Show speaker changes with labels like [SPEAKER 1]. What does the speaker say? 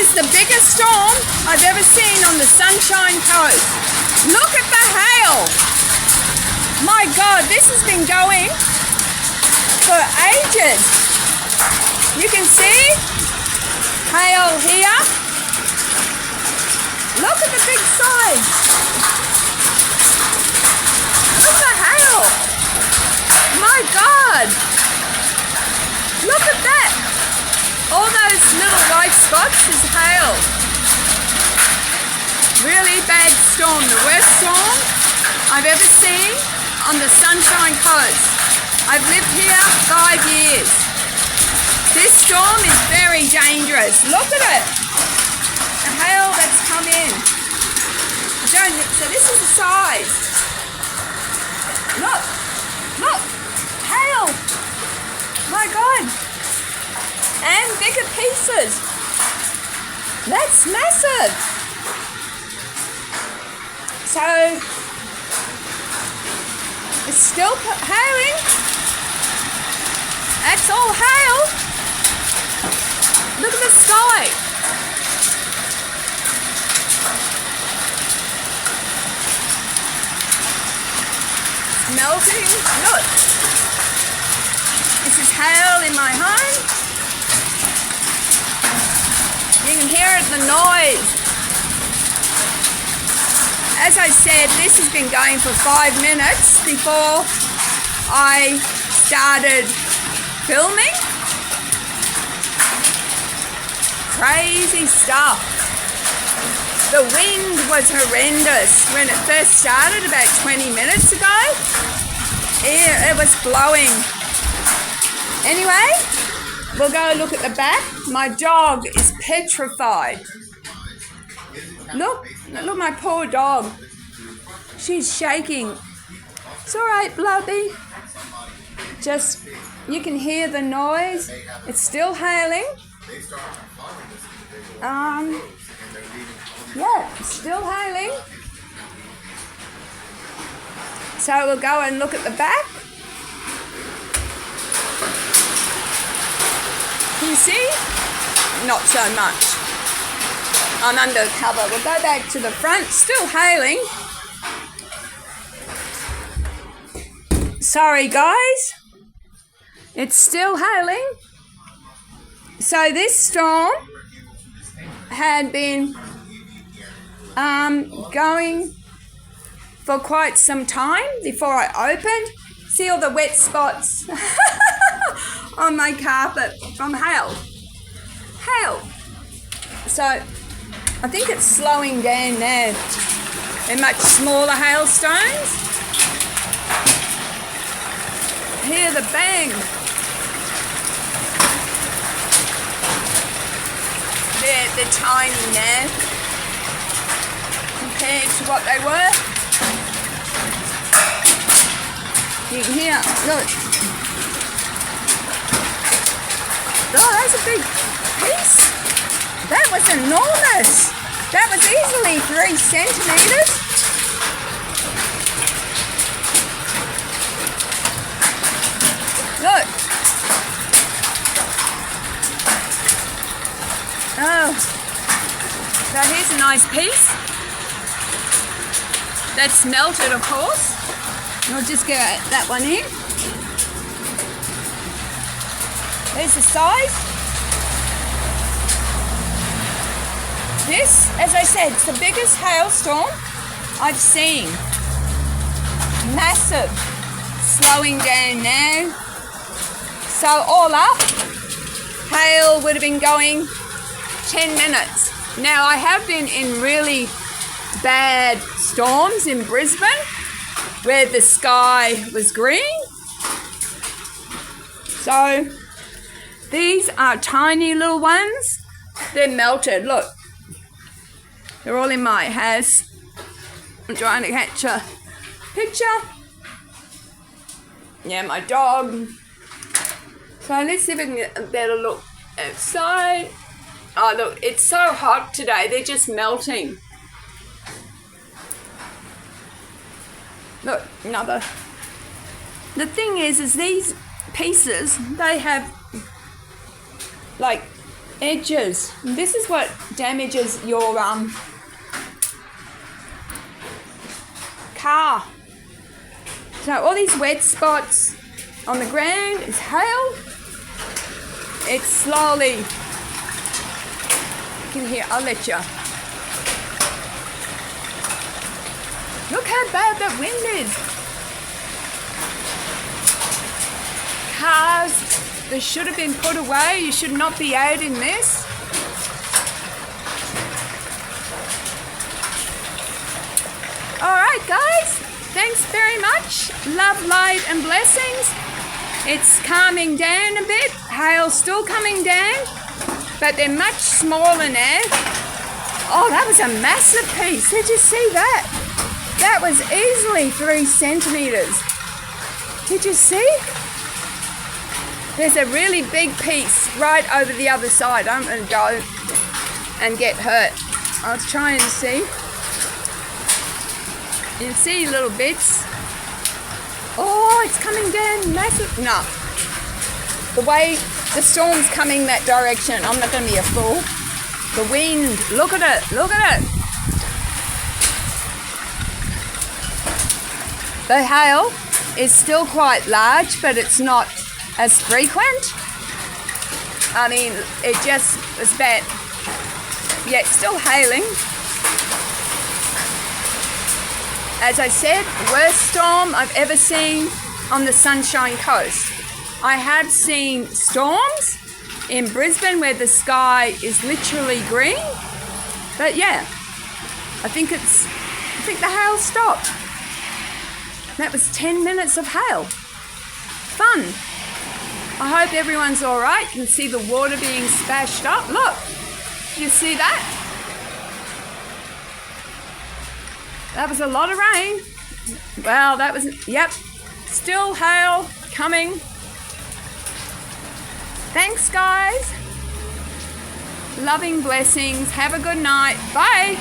[SPEAKER 1] is the biggest storm I've ever seen on the Sunshine Coast. Look at the hail. My God, this has been going for ages. You can see hail here. Look at the big size. Look at the hail. My God. Look at that. All those little white spots is hail. Really bad storm. The worst storm I've ever seen on the Sunshine Coast. I've lived here 5 years. This storm is very dangerous. Look at it. The hail that's come in. So this is the size. Look. Look. Hail. My God. And bigger pieces. That's massive. So it's still hailing. That's all hail. Look at the sky. It's melting. Look. This is hail in my home. You can hear it, the noise. As I said, this has been going for 5 minutes before I started filming. Crazy stuff. The wind was horrendous when it first started about 20 minutes ago. It was blowing. Anyway, we'll go look at the back. My dog is petrified. Look, my poor dog. She's shaking. It's all right, Blubby. Just, you can hear the noise. It's still hailing. Yeah, it's still hailing. So we'll go and look at the back. Can you see? Not so much. I'm under cover. We'll go back to the front. Still hailing. Sorry, guys. It's still hailing. So this storm had been going for quite some time before I opened. See all the wet spots on my carpet from hail. Hail. So I think it's slowing down now. They're much smaller hailstones. Hear the bang. They're tiny now compared to what they were. You can hear, look. Oh, that's a big piece. That was enormous. That was easily 3 centimeters. Look. Oh. So here's a nice piece. That's melted, of course. I'll just get that one in. There's the size. This, as I said, it's the biggest hailstorm I've seen. Massive. Slowing down now. So all up, hail would have been going 10 minutes. Now I have been in really bad storms in Brisbane where the sky was green. So these are tiny little ones. They're melted. Look. They're all in my house. I'm trying to catch a picture. Yeah, my dog. So let's see if we can get a better look outside. Oh, look, it's so hot today. They're just melting. Look, another. The thing is these pieces, they have like edges. This is what damages your car. So all these wet spots on the ground is hail. It's slowly, you can hear, I'll let you. Look how bad that wind is. Cars that should have been put away, you should not be out in this. Alright guys, thanks very much. Love, light and blessings. It's calming down a bit. Hail's still coming down, but they're much smaller now. Oh, that was a massive piece. Did you see that? That was easily 3 centimeters. Did you see? There's a really big piece right over the other side. I'm going to go and get hurt. I'll try and see. You can see little bits. Oh, it's coming down massive. No. The way the storm's coming that direction, I'm not going to be a fool. The wind, look at it, look at it. The hail is still quite large, but it's not as frequent. I mean, it just was bad. Yeah, it's still hailing. As I said, worst storm I've ever seen on the Sunshine Coast. I have seen storms in Brisbane where the sky is literally green. But yeah, I think the hail stopped. That was 10 minutes of hail. Fun. I hope everyone's all right. You can see the water being splashed up. Look, you see that? That was a lot of rain. Well, that was, yep, still hail coming. Thanks, guys. Loving blessings. Have a good night. Bye.